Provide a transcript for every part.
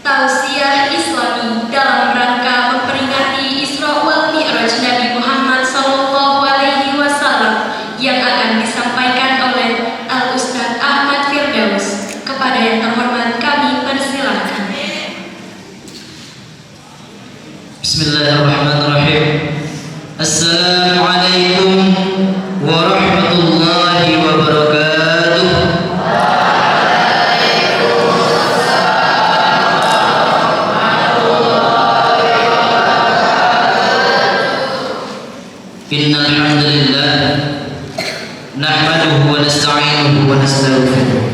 Tausiah Islami dalam rangka memperingati Isra wal Mi'raj Nabi Muhammad SAW yang akan disampaikan oleh Al-Ustadz Ahmad Firdaus. Kepada yang terhormat kami persilahkan. Bismillahirrahmanirrahim. Assalamualaikum warahmatullahi wabarakatuh. Innal hamdalillah nahmaduhu wa nasta'inuhu wa nastaghfiruh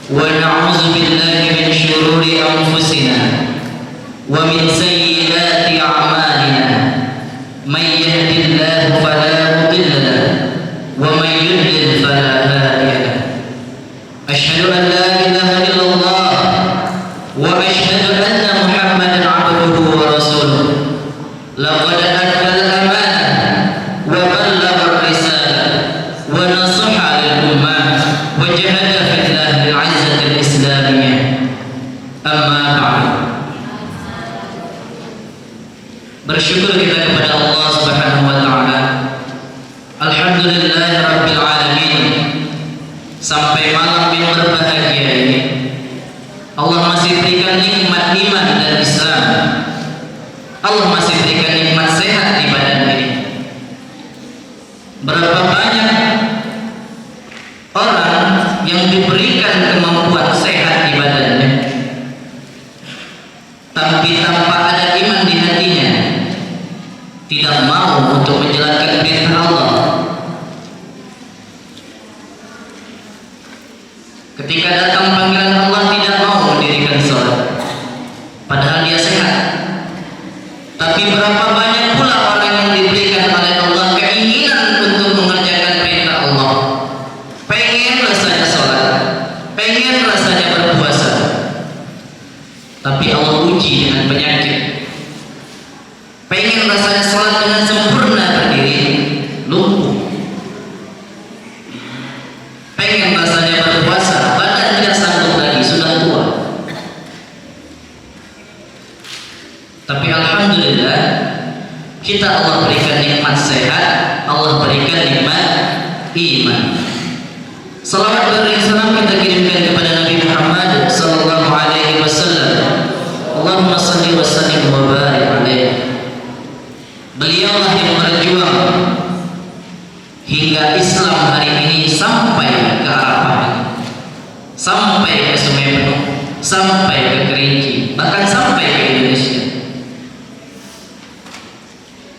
wa na'udzu billahi min shururi anfusina wa min sayyiati a'malina may yahdihillahu fala mudilla lahu wa may yudlil fala hadiya lahu. Asyhadu an la ilaha illallah wa asyhadu anna Muhammadan 'abduhu wa rasuluh. Laqad adda al-amanah wa ballagha ar-risalah wa nasaha lil-ummah wa jahada fillahi al-'izzati al-islamiyyah. Amma ba'd. Bersyukur kita kepada Allah Subhanahu wa taala. Alhamdulillahirabbil alamin. Sampai malam yang berbahagia ini Allah masih berikan nikmat iman dan Islam. Allah masih berikan nikmat sehat di badan ini. Berapa banyak orang yang diberikan kemampuan sehat di badannya, tapi tanpa ada iman di hatinya, tidak mau untuk menjalankan perintah Allah. Ketika datang panggilan Allah tidak mau mendirikan sholat, padahal dia sehat. Tapi berapa banyak pula orang yang diberikan oleh Allah keinginan untuk mengerjakan perintah Allah, pengen rasanya sholat, pengen rasanya berpuasa, tapi Allah uji dengan penyakit. Pengen rasanya sholat dengan sempurna berdiri, lumpuh. Pengen rasanya berpuasa, badan tidak sanggup lagi, sudah tua. Tapi alhamdulillah, kita Allah berikan nikmat sehat, Allah berikan nikmat iman. Salawat dan salam kita kirimkan kepada Nabi Muhammad sallallahu alaihi wasallam. Allahumma shalli wa sallim wa barik alaihi. Beliaulah yang berjuang hingga Islam hari ini sampai ke Arafah ini, sampai ke Sungai Penuh, sampai ke Kerinci, bahkan sampai ke Indonesia.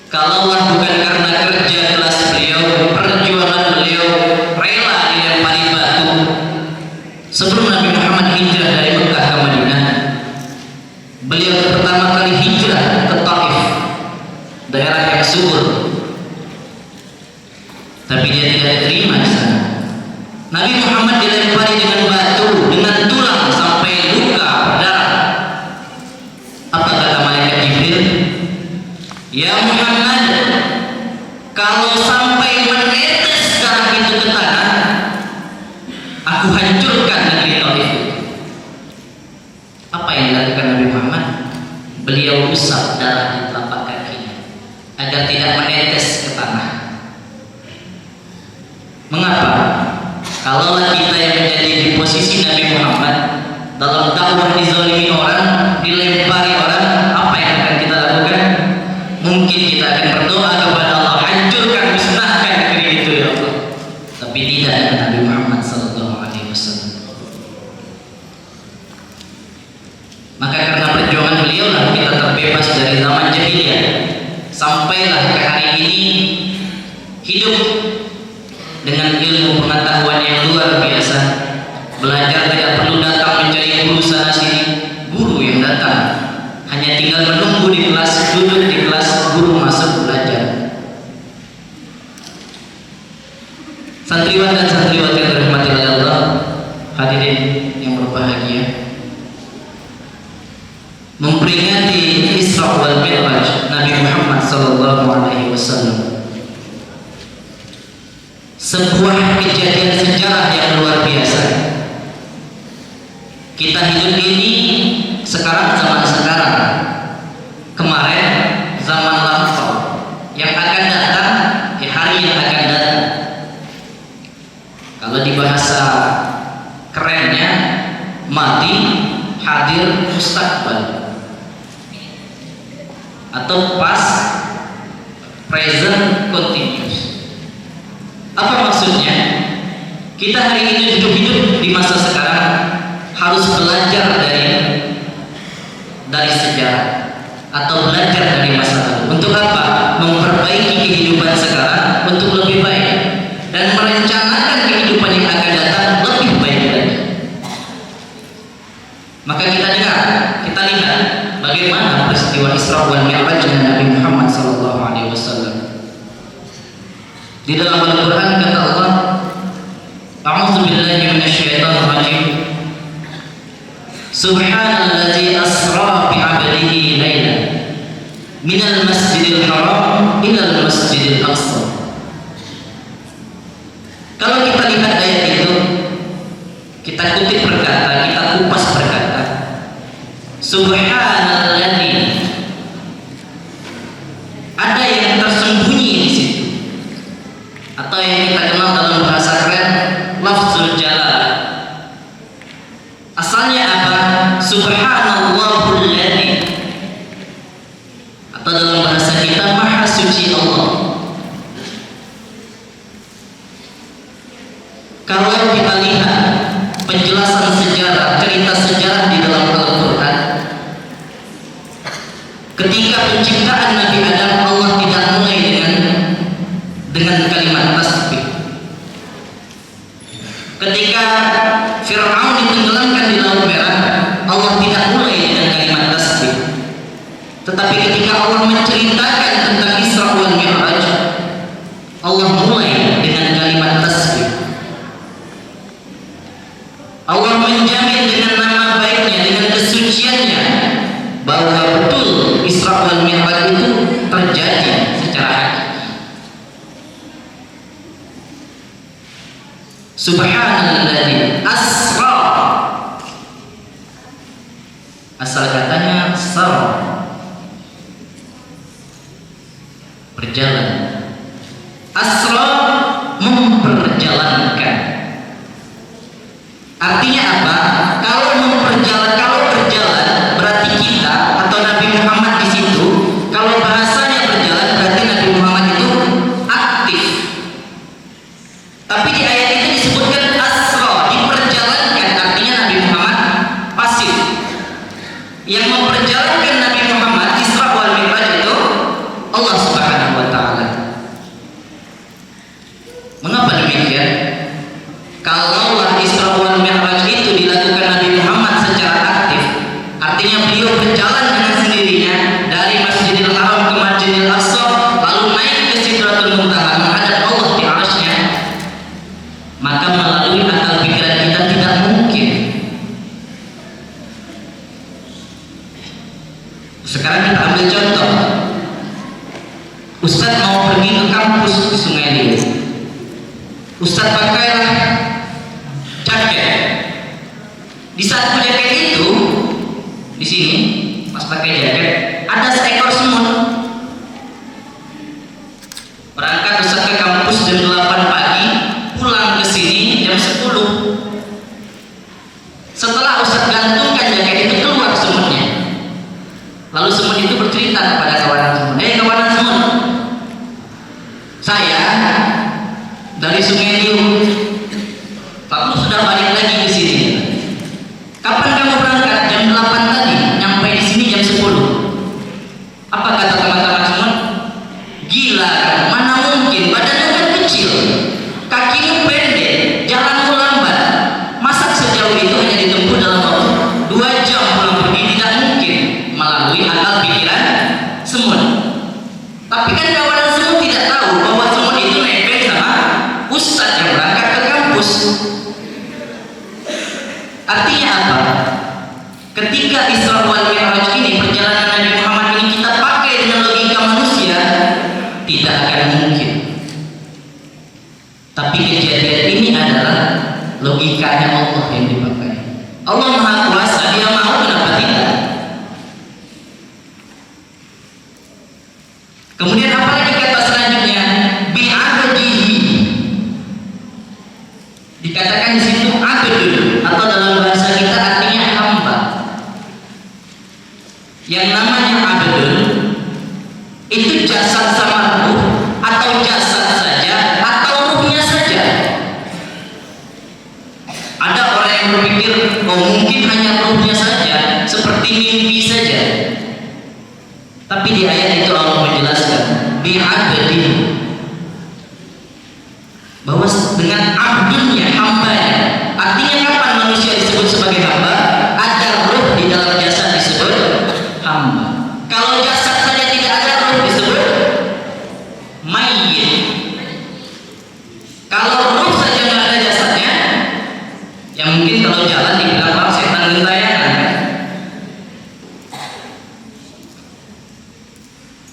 Kalaulah bukan karena kerja keras beliau, perjuangan beliau, rela dilempari batu sebelum Nabi Muhammad hijrah dari Mekah ke Madinah. Beliau pertama kali hijrah ke Taif, daerah yang subur, tapi dia tidak diterima di sana. Nabi Muhammad dilempari dengan batu, dengan tulang sampai luka berdarah. Apa kata malaikat Jibril? Ya Muhammad, kalau sampai menetes darah itu ke tanah, aku hancurkan negeri Taif. Apa yang dilakukan Nabi Muhammad? Beliau usap darah di telapak kakinya agar tidak menetes ke tanah. Mengapa? Kalaulah kita yang menjadi di posisi Nabi Muhammad dalam dakwah dizalimi orang, dilempari orang, apa yang akan kita lakukan? Mungkin kita akan berdoa kepada Allah, hancurkan, musnahkan negeri itu ya Allah. Tapi tidak dengan Nabi Muhammad sallallahu alaihi wasallam. Maka karena perjuangan beliau lah kita terbebas dari zaman jahiliyah, sampailah ke hari ini hidup dengan ilmu pengetahuan yang luar biasa. Belajar tidak perlu datang mencari guru sana sini, guru yang datang hanya tinggal menunggu di kelas, duduk di kelas, guru masuk belajar. Santriwan dan santriwati yang dirahmati oleh Allah, hadirin yang berbahagia, memperingati Isra wal Mi'raj Nabi Muhammad sallallahu alaihi wasallam, sebuah kejadian sejarah yang luar biasa. Kita hidup ini hadir mustaqbal atau past present continuous. Apa maksudnya? Kita hari ini hidup di masa sekarang harus belajar dari sejarah atau belajar dari masa lalu. Untuk apa? Memperbaiki kehidupan sekarang untuk lebih baik dan merencanakan kehidupan yang akan datang lebih baik lagi. Maka kita lihat bagaimana peristiwa Isra wal Mi'raj Nabi Muhammad SAW. Di dalam Al-Quran kata Allah, A'udzu billahi minasyaitonir rajim. Subhanallazi asra bi 'abdihi lailan minal masjidil haram ilal masjidil aqsa. Kalau kita lihat ayat itu, kita kutip berkata, kita kupas berkata, Subhanallazi, ada yang tersembunyi di situ, atau yang kita kenal dalam bahasa keren lafzul jalal. Asalnya apa? Subhanallahul ladzi, atau dalam bahasa kita Maha Suci Allah. Kalau kita lihat penjelasan sejarah, cerita sejarah di dalam Al-Quran, ketika penciptaan Nabi Adam, Allah tidak mulai dengan kalimat tasbih. Ketika Fir'aun ditenggelamkan di Laut Merah, Allah tidak mulai dengan kalimat tasbih. Tetapi ketika Allah menceritakan tentang Isra wal Mi'raj, Allah mulai dengan kalimat tasbih. Allah menjamin dengan nama baiknya, dengan kesuciannya, bahwa betul Isra wal Mi'raj itu terjadi secara hakiki. Subhanalladzi asra, asal katanya sar, berjalan. Asra, memperjalankan. Artinya apa? Kalau berjalan berarti kita atau Nabi Muhammad di situ. Kalau bahasanya berjalan berarti Nabi Muhammad itu aktif. Tapi di ayat itu disebutkan asra, diperjalankan, artinya Nabi Muhammad pasif. Yang memperjalankan Nabi Muhammad Isra wal Mi'raj itu Allah Subhanahu wa taala. Mengapa demikian? Kalaulah Isra wal Mi'raj itu dilakukan Nabi Muhammad secara aktif, artinya beliau berjalan dengan sendirinya dari Masjidil Haram ke Masjidil Aqsa, lalu naik ke Sidratul Muntaha menghadap Allah di arsy-Nya, maka melalui akal pikiran kita tidak mungkin. Sekarang kita ambil contoh. Ustadz mau pergi ke kampus di Sungai Liu. Ustadz pakailah jaket. Di saku jaket itu, di sini pas pakai jaket ada seekor semut. Berangkat Ustadz ke kampus jam 8 pagi, pulang ke sini jam 10. Setelah Ustadz gantungkan jaket itu, keluar semutnya. Lalu semut itu bercerita kepada kawanan semut, kawanan semut, saya dari Sungai Liu, lalu sudah balik lagi ke sini. Kapan kamu berangkat? Jam 8 tadi, nyampe di sini jam 10. Apa kata teman-teman semut? Gila kan? Mana mungkin, badanmu kan kecil, kakimu pendek, jalanmu lambat. Masa sejauh itu hanya ditempuh dalam waktu 2 jam pulang pergi? Tidak mungkin melalui akal pikiran semut. Tapi kan kawanan semut tidak tahu bahwa semut itu nebeng sama ustadz yang berangkat ke kampus. Artinya apa? Ketika Isra wal Mi'raj ini, perjalanan Nabi Muhammad ini, kita pakai dengan logika manusia, tidak akan mungkin. Tapi kejadian ini adalah logikanya Allah yang dipakai. Allah Maha Kuasa, Dia mau, kenapa tidak? Kemudian apa lagi kata selanjutnya? Bi'abdihi. Dikatakan di situ abdul, atau dalam bahasa kita artinya hamba. Yang namanya abdun itu jasad sama ruh, atau jasad saja atau ruhnya saja. Ada orang yang berpikir, oh mungkin hanya ruhnya saja, seperti mimpi saja. Tapi di ayat itu Allah menjelaskan bi'abdi, bahwa dengan abdunnya, hambanya. Artinya kapan manusia disebut sebagai hamba? Ada ruh di dalam jasad disebut hamba. Kalau jasad saja tidak ada ruh disebut mayyit. Kalau ruh saja nggak ada jasadnya, ya mungkin kalau jalan dibilang orang setan gentayangan kan?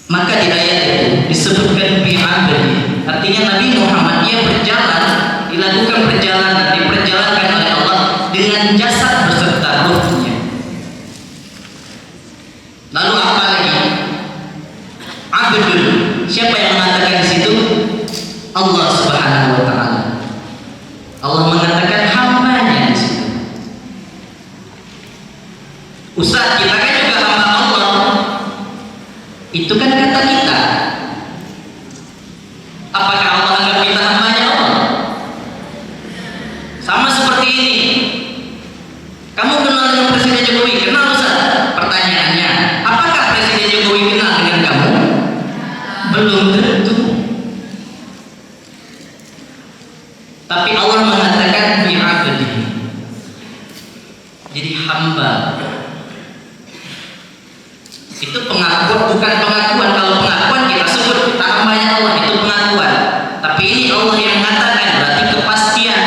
Maka di ayat itu disebutkan bi'abdi. Artinya Nabi Muhammad ia berjalan, dilakukan perjalanan, diperjalankan oleh Allah dengan jasad beserta ruhnya. Lalu apa lagi? Abdul. Siapa yang mengatakan di situ? Allah Subhanahu wa taala. Allah mengatakan hambanya di situ. Ustaz, kita kan juga hamba Allah. Itu kan kata kita. Apakah Allah anggap kita hambanya Allah? Sama seperti ini. Kamu kenal dengan Presiden Jokowi? Kenal Ustaz? Pertanyaannya, apakah Presiden Jokowi kenal dengan kamu? Belum tentu. Tapi Allah mengatakan bi'abdi. Jadi hamba. Itu pengakuan, bukan pengakuan. Kalau pengakuan kita sebut kita hambanya Allah, itu pengakuan. Tapi ini Allah yang mengatakan, berarti kepastian.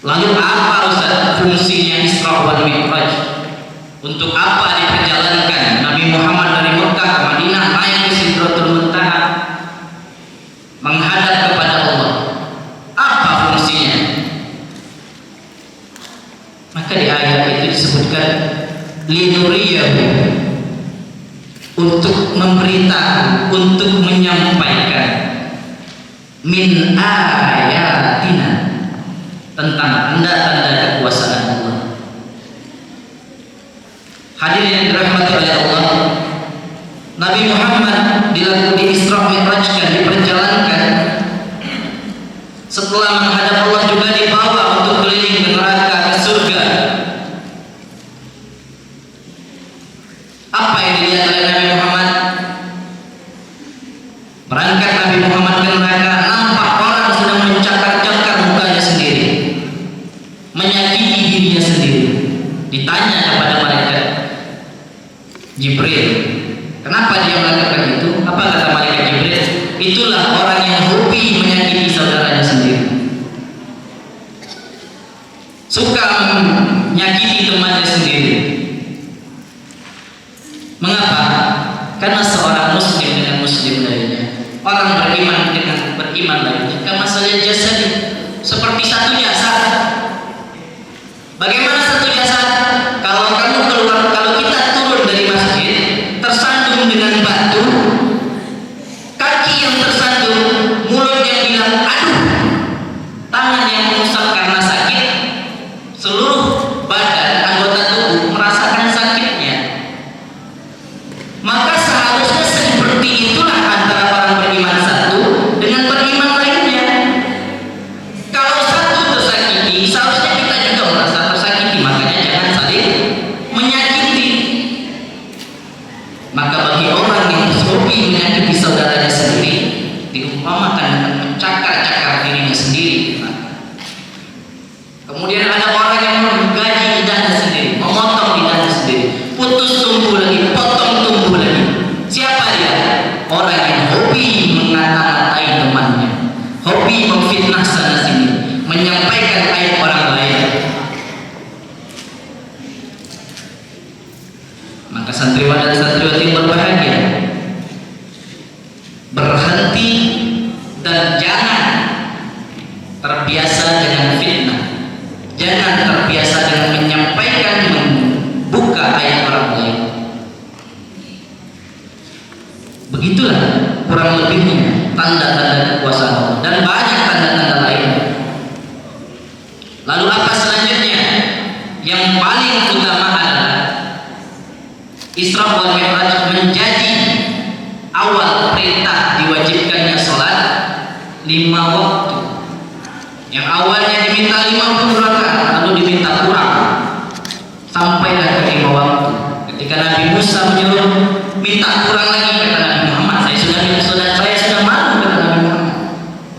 Lalu apa Ustaz fungsinya Isra wal Mi'raj? Untuk apa diperjalankan Nabi Muhammad dari Mekah ke Madinah, naik ke Sidratul Muntaha, menghadap kepada Allah? Apa fungsinya? Maka di ayat itu disebutkan linuriyahu, untuk memberitahu, untuk menyampaikan min ayatina, tentang tanda-tanda kekuasaan Allah. Hadirin yang dirahmati oleh Allah, Nabi Muhammad dilakukan di Isra Mi'rajkan, diperjalankan. Setelah menghadap Allah juga dibawa untuk keliling ke neraka, ke surga. Apa yang dilihat oleh Nabi Muhammad? Berangkat Nabi Muhammad ke neraka, nampak orang sedang mencakar-cakar mukanya sendiri, menyakiti dirinya sendiri. Ditanya kepada malaikat Jibril, kenapa dia melakukan itu? Apa kata malaikat Jibril? Itulah orang yang hobi menyakiti saudaranya sendiri, suka menyakiti temannya sendiri. Mengapa? Karena seorang muslim dengan muslim lainnya, orang beriman dengan beriman lainnya, kama saja jasad, seperti satu jasad. Bagaimana satu jasad? Kalau kamu keluar, kalau kita turun dari masjid, tersandung dengan batu, kaki yang tersandung, mulut yang bilang aduh, tangan yang mengusap karena sakit, seluruh badan anggota tubuh merasakan sakitnya. Maka seharusnya seperti itulah antara orang beriman satu dengan beriman lainnya. Kalau satu tersakiti, seharusnya kita juga merasa tersakiti. Makanya jangan saling menyakiti. Maka bagi orang yang hobi menyakiti saudaranya sendiri, diumpamakan dengan mencakar-cakar dirinya sendiri. Kemudian ada orang yang menggaji lidahnya sendiri, memotong lidahnya sendiri, putus tumbuh lagi, potong tumbuh lagi. Siapa dia? Orang yang hobi mengata-ngatai temannya, hobi memfitnah sana sini, menyampaikan aib orang lain. Maka santriwan dan santriwati berbahagia, berhenti dan jangan terbiasa dengan fitnah, jangan terbiasa dengan menyampaikan, membuka aib orang lain. Begitulah kurang lebihnya tanda-tanda kekuasaan Allah, dan banyak tanda-tanda lain. Lalu apa selanjutnya? paling utama adalah Isra wal Mi'raj menjadi awal perintah diwajibkannya sholat 5 waktu. Yang awalnya diminta 50 rakaat lalu diminta kurang sampailah ke 5 waktu. Ketika Nabi Musa menyuruh minta kurang lagi, kata Nabi Muhammad, saya sudah malu, kata Nabi Muhammad.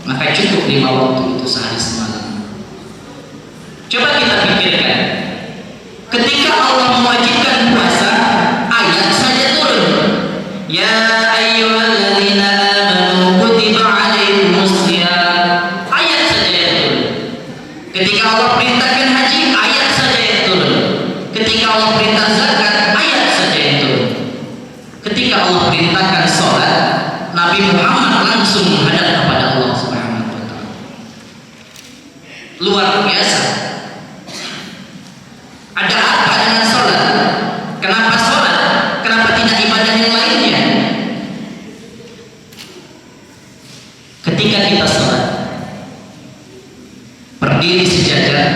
Maka cukup 5 waktu itu sehari semalam. Coba kita pikirkan, ketika Allah mewajibkan puasa, ayat saja turun. Ya ayyuhalladzina amanu kutiba alaikumusiyam. Ayat saja yang turun. Ketika Allah perintahkan haji, ayat saja yang turun. Ketika Allah perintah zakat, ayat saja yang turun. Ketika Allah perintahkan sholat, Nabi Muhammad langsung menghadap kepada Allah Subhanahu wa taala. Luar biasa. Ada apa dengan sholat? Kenapa sholat? Kenapa tidak ibadah yang lainnya? Ketika kita sholat, berdiri sejajar,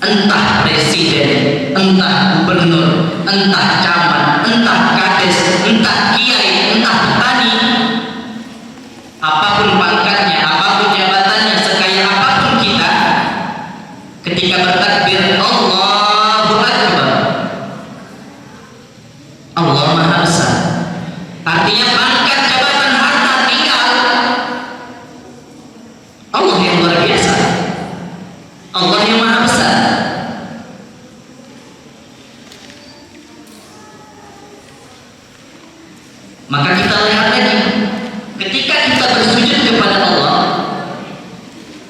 entah presiden, entah gubernur, entah camat, entah kades, entah kiai, entah petani, apapun pangkatnya, apapun jabatannya, sekaya apapun kita, ketika bertakbir Allahu Akbar, Allah Maha Besar. Artinya pangkat, jabatan, harta tinggal Allah yang luar biasa, Allah yang Maha Besar. Maka kita lihat lagi, ketika kita bersujud kepada Allah,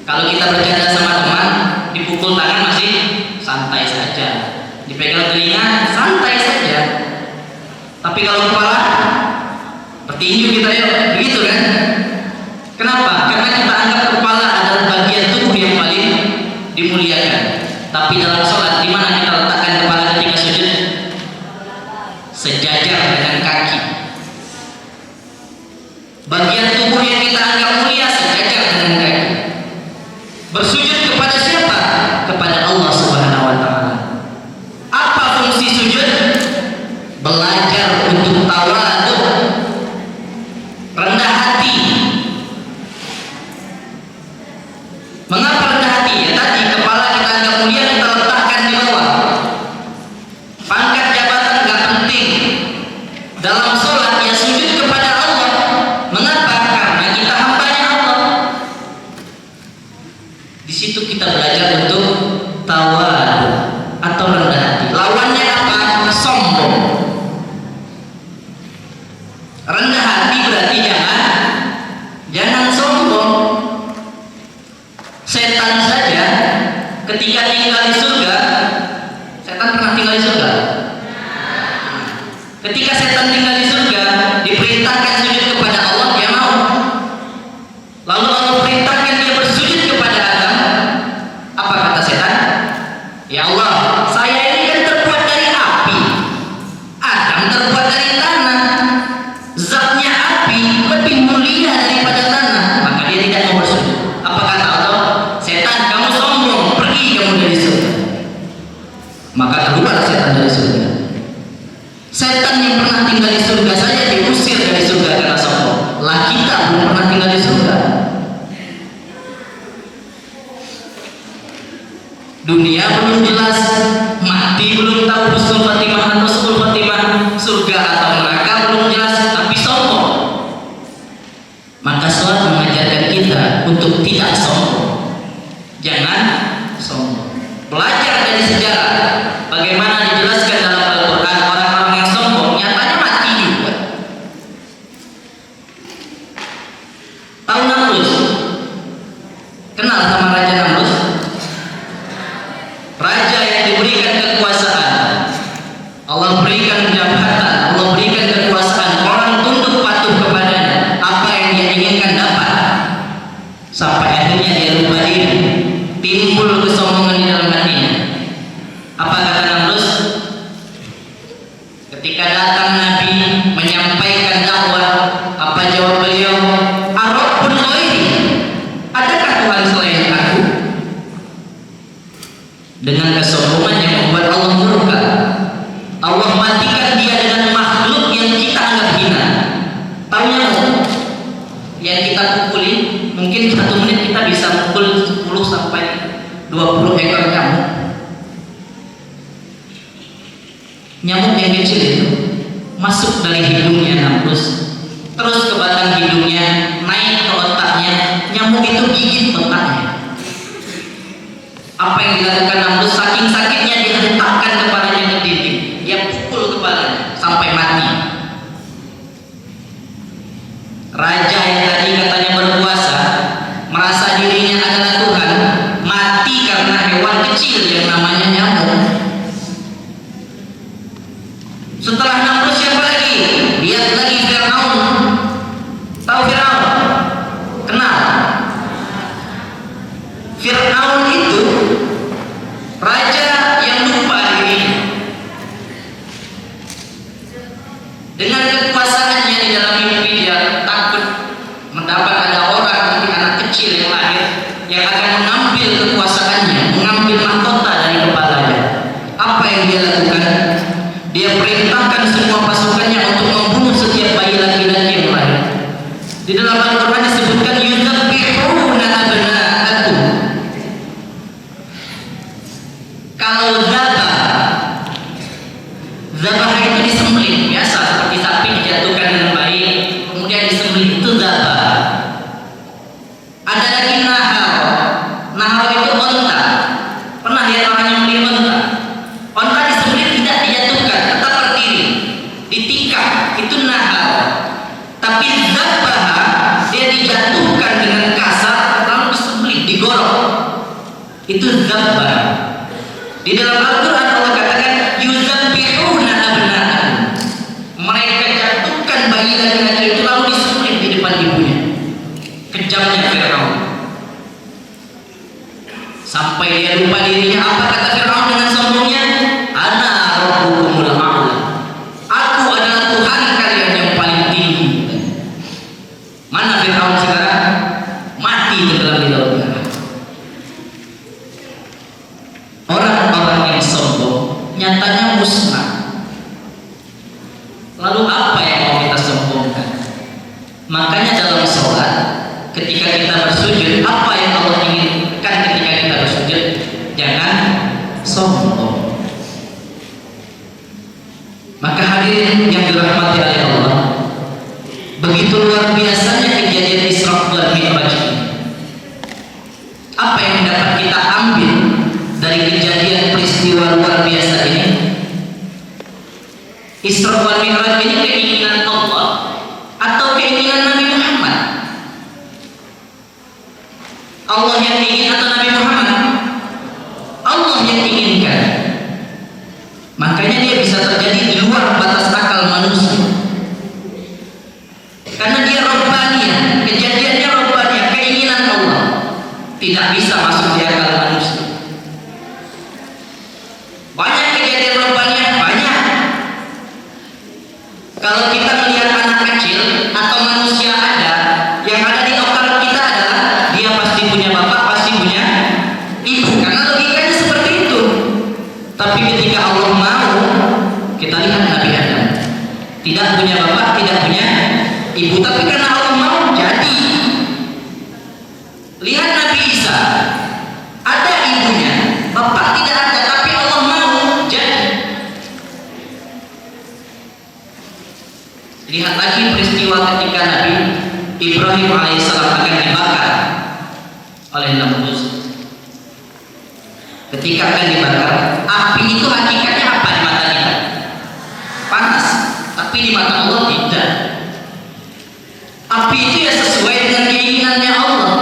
kalau kita bercanda sama teman, dipukul tangan masih santai saja, dipegang telinga santai saja. Tapi kalau kepala bertinju kita ya, begitu kan? Kenapa? Karena kita anggap kepala adalah bagian tubuh yang paling dimuliakan. Tapi dalam sholat, di mana kita letakkan kepala ketika sujud? Sejajar dengan kaki. Bagian tubuh yang kita anggap mulia sejajar dengan kaki. Bersujud kepada siapa? Kepada Allah Subhanahu wa taala. Apa fungsi sujud? Belajar untuk tawadhu, rendah hati. Mengapa rendah hati? Ya tadi, kepala kita anggap mulia, kita letakkan di bawah. Pangkat jabatan gak penting. Dalam sholat ya sujud kepada Allah. Mengapa? Karena kita hambanya Allah. Di situ kita belajar untuk tawadhu atau rendah hati. Lawannya apa? Sombong. Rendah hati berarti jangan sombong. Setan saja ketika tinggal di surga, setan pernah tinggal di surga? Ketika setan tinggal di surga, diperintahkan sujud kepada Allah, dia mau. Lalu Allah perintahkan dia bersujud kepada Adam. Apa kata setan? Ya Allah, saya ini kan terbuat dari api, Adam terbuat dari tanah. Zatnya api lebih mulia daripada tanah, maka dia tidak mau bersujud. Apa kata Allah? Setan, kamu sombong, pergi kamu dari surga. Maka keluar setan dari surga. Setan yang pernah tinggal di surga saja diusir dari surga karena sombong. Lah kita belum pernah tinggal di surga. Dunia belum jelas, mati belum tahu husnul khatimah atau su'ul khatimah, surga atau neraka belum jelas, tapi sombong. Maka sholat mengajarkan kita untuk tidak sombong. Jangan sombong. Belajar dari sejarah bagaimana dijelaskan dalam Al-Quran orang-orang yang sombong nyatanya mati juga. Tahu Namrus? Kenal sama Raja Namrus? Raja yang diberikan kekuasaan, Allah berikan jabatan, Allah berikan kekuasaan, orang tunduk patuh kepadanya. Apa yang dia inginkan dapat. Sampai akhirnya dia lupa diri, timbul kesombongan di dalam hatinya. Apa kata Namrus? Ketika datang Nabi menyampaikan dakwah, apa jawab beliau? Ar-Rabbun ghairi, adakah Tuhan selain aku? dengan kesombongan yang membuat Allah murka. Allah matikan dia dengan makhluk yang kita anggap hina. Tahu nyamuk yang kita pukuli, mungkin 1 menit kita bisa pukul 10 sampai 20 ekor nyamuk. Nyamuk yang kecil itu masuk dari hidungnya Namrus, terus ke batang hidungnya, naik ke otaknya. Nyamuk itu gigit otaknya. Apa yang dilakukan Namrus? Saking sakitnya dia hentakkan kepalanya ke dinding, dia pukul kepalanya sampai mati. Raja yang tadi katanya berkuasa, merasa dirinya adalah Tuhan, mati karena hewan kecil yang namanya nyamuk. Setelah Namrus siapa lagi? Lihat lagi Fir'aun. Tahu Fir'aun? Kenal? Fir'aun itu raja yang lupa dirinya. Dengan kekuasaannya di dalam mimpi dia takut mendapat ada orang, mungkin anak kecil yang lahir, yang akan mengambil kekuasaannya, mengambil mahkota dari kepalanya. Apa yang dia lakukan? Dia perintahkan semua pasukannya untuk membunuh setiap bayi laki-laki yang lahir. Di dalam Al-Quran disebutkan yuzabbihuna abna'akum. Kalau zabah itu disembelih, biasa seperti sapi dijatuhkan dengan baik, kemudian disembelih, itu zabah. Ada lagi nahar. Nahar itu onta. Pernah lihat orang yang beli onta? Onta disembelih tidak dijatuhkan, tetap berdiri, ditikam, itu nahar. Tapi zabah dia dijatuhkan dengan kasar lalu disembelih, digorok, itu zabah. Di dalam Al-Quran Allah katakan yuzabbihuna abna'akum. Mereka jatuhkan bayi laki-laki itu lalu disembelih di depan ibunya. Kejamnya Fir'aun. Sampai dia lupa dirinya. Apa kata Fir'aun dengan sombongnya? Ana rabbukumul a'la. Aku adalah Tuhan kalian yang paling tinggi. Mana Fir'aun sekarang? Mati tenggelam di laut merah. Orang-orang yang sombong nyatanya musnah. Lalu apa yang mau kita sombongkan? Makanya dalam sholat, ketika kita bersujud, apa yang Allah inginkan ketika kita bersujud? Jangan sombong. Maka hadirin yang dirahmati oleh Allah, begitu luar biasanya kejadian Isra wal Mi'raj ini. Apa yang dapat kita ambil dari kejadian peristiwa luar biasa ini? Isra wal Mi'raj ini keinginan Allah atau keinginan Nabi Muhammad? Allah yang ingin atau Nabi Muhammad? Allah yang inginkan. Makanya dia bisa terjadi di luar batas akal manusia. Karena dia Rabbaniyah, kejadiannya Rabbaniyah, keinginan Allah, tidak bisa masuk di akal manusia. Banyak kejadian Rabbaniyah, banyak. Kalau kita melihat anak kecil atau manusia ada, yang ada di otak kita adalah dia pasti punya bapak, pasti punya ibu, karena logikanya seperti itu. Tapi ketika Allah mau, kita lihat Nabi Adam tidak punya bapak, tidak punya ibu, tapi karena Allah mau jadi. Lihat Nabi Isa, ada ibunya, bapak tidak ada, tapi Allah mau jadi. Lihat lagi peristiwa ketika Nabi Ibrahim alaihissalam akan dibakar oleh Namrus. Ketika akan dibakar, api itu hakikatnya apa di mata kita? Panas, tapi di mata Allah tidak. Api itu ya sesuai dengan keinginannya Allah.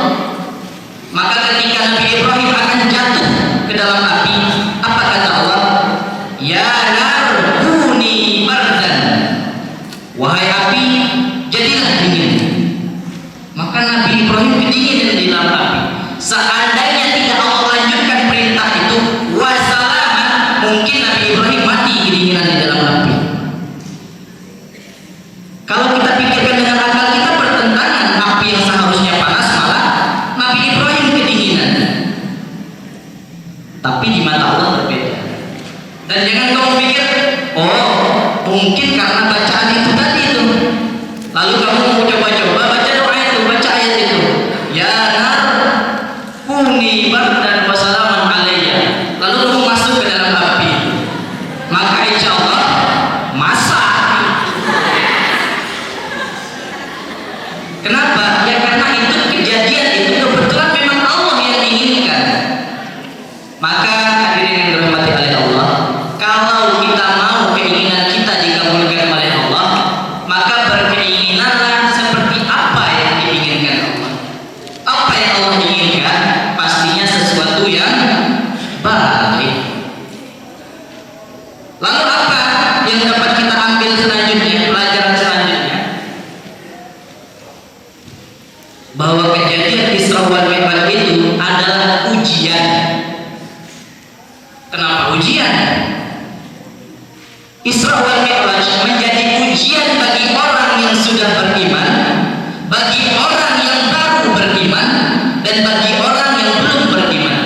Maka ketika Nabi Ibrahim akan jatuh ke dalam api, apa kata Allah? Ya nar kuni bardan. Wahai api, jadilah dingin. Maka Nabi Ibrahim kedinginan di dalam api. Seandainya tidak Allah lanjutkan perintah itu, wassalaman, mungkin Nabi Ibrahim mati kedinginan di dalam api. Kalau kita pikirkan dengan akal kita bertentangan. Api yang seharusnya panas malah Nabi Ibrahim kedinginan. tapi di mata Allah berbeda. Dan jangan kamu pikir, oh mungkin karena bacaan itu tadi itu, lalu kamu mau coba-coba baca doa itu, baca ayat itu, ya nar kuni bardan wa salaman alayya, lalu kamu masuk ke dalam api, maka insya Allah masak. Kenapa? Ya karena itu kejadian itu kebetulan memang Allah yang inginkan. Maka hadirin yang dirahmati oleh Allah, kalau kita mau keinginan kita dikabulkan oleh Allah, maka berkeinginanlah seperti apa yang diinginkan Allah. Apa yang Allah inginkan pastinya sesuatu yang baik. Lalu apa yang dapat kita ambil selanjutnya, pelajaran selanjutnya? Bahwa kejadian Isra wal Mi'raj itu adalah ujian. Kenapa ujian? Isra wal Mi'raj menjadi ujian bagi orang yang sudah beriman, bagi orang yang baru beriman, dan bagi orang yang belum beriman.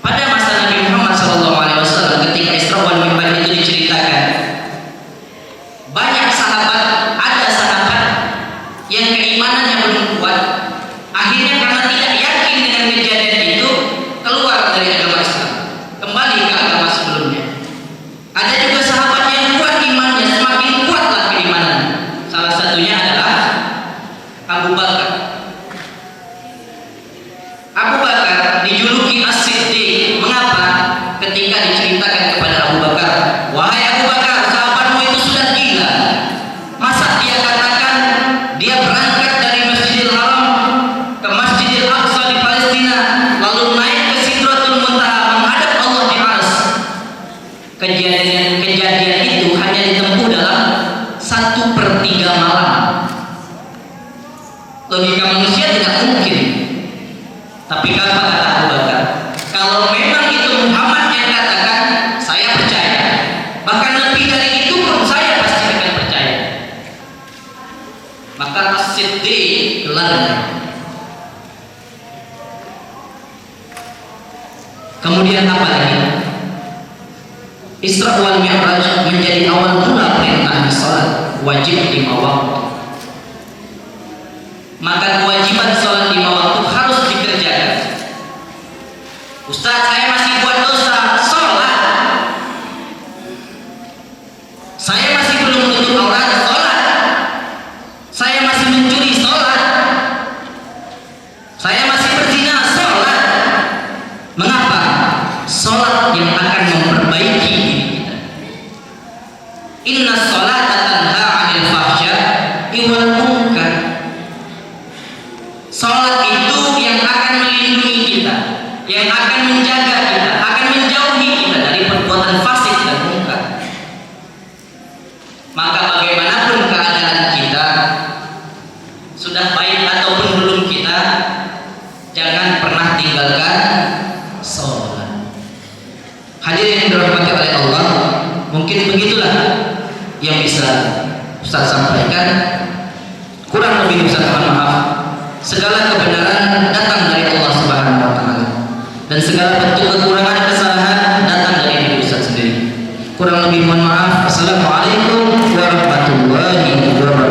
Pada masa Nabi Muhammad SAW ketika Isra wal Mi'raj itu diceritakan, banyak sahabat, ada sahabat yang keimanannya belum kuat, akhirnya karena tidak yakin dengan kejadian itu keluar dari agama Islam, kembali ke agama sebelumnya. Ada juga sahabat yang kuat imannya, semakin kuatlah keimanan. Salah satunya adalah Abu Bakar. Abu Bakar dijuluki As-Siddiq. Mengapa? Ketika diceritakan kepada Abu Bakar, wahai Abu Bakar, sahabatmu itu sudah gila. Masa dia katakan dia berangkat dari Masjidil Haram ke Masjidil Aqsa di Palestina, lalu naik ke Sidratul Muntaha menghadap Allah di Arsy. Kejadian itu hanya ditempuh dalam 1/3 malam. Logika manusia tidak mungkin. Tapi apa kata Abu Bakar? Kalau memang itu Muhammad yang katakan, saya percaya. Bahkan lebih dari itu pun saya pasti akan percaya. Maka As-Siddiq gelarnya. Kemudian apa lagi? Isra wal Mi'raj menjadi awal mula perintah salat wajib 5 waktu. Maka kewajiban salat 5 waktu harus dikerjakan. Ustaz, saya masih buat dosa salat. Saya masih belum menutup aurat salat. Saya masih mencuri salat. Saya masih berzina salat. Mengapa? Salat yang akan memperbaiki diri kita. Inna sholata tanha 'anil fahsya'i wal munkar. Salat itu yang akan melindungi kita, yang akan menjaga kita, akan menjauhi kita dari perbuatan fasik dan munkar. Maka bagaimanapun keadaan kita, sudah baik ataupun belum kita, jangan pernah tinggalkan salat. Hadirin yang dirahmati oleh Allah, mungkin begitulah yang bisa Ustaz sampaikan. Kurang lebih Ustaz mohon maaf. Segala kebenaran datang dari Allah Subhanahu wa taala, dan segala bentuk kekurangan kesalahan datang dari diri Ustaz sendiri. Kurang lebih mohon maaf. Assalamualaikum warahmatullahi wabarakatuh.